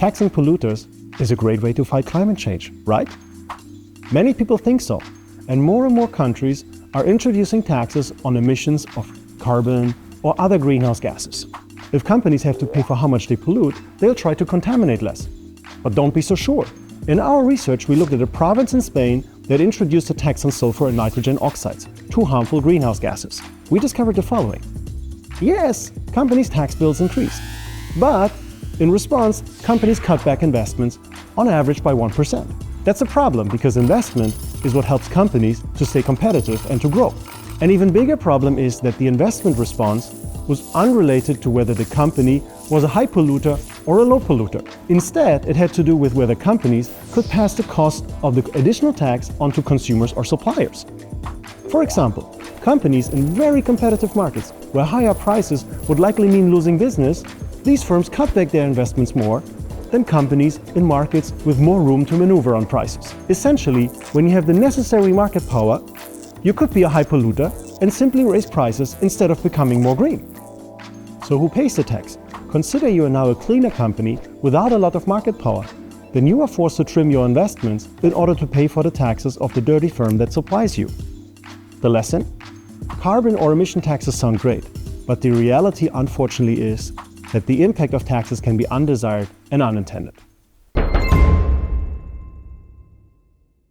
Taxing polluters is a great way to fight climate change, right? Many people think so, and more countries are introducing taxes on emissions of carbon or other greenhouse gases. If companies have to pay for how much they pollute, they'll try to contaminate less. But don't be so sure. In our research, we looked at a province in Spain that introduced a tax on sulfur and nitrogen oxides, two harmful greenhouse gases. We discovered the following. Yes, companies' tax bills increased. But in response, companies cut back investments on average by 1%. That's a problem because investment is what helps companies to stay competitive and to grow. An even bigger problem is that the investment response was unrelated to whether the company was a high polluter or a low polluter. Instead, it had to do with whether companies could pass the cost of the additional tax onto consumers or suppliers. For example, companies in very competitive markets where higher prices would likely mean losing business, these firms cut back their investments more than companies in markets with more room to maneuver on prices. Essentially, when you have the necessary market power, you could be a high polluter and simply raise prices instead of becoming more green. So who pays the tax? Consider you are now a cleaner company without a lot of market power. Then you are forced to trim your investments in order to pay for the taxes of the dirty firm that supplies you. The lesson? Carbon or emission taxes sound great, but the reality unfortunately is that the impact of taxes can be undesired and unintended.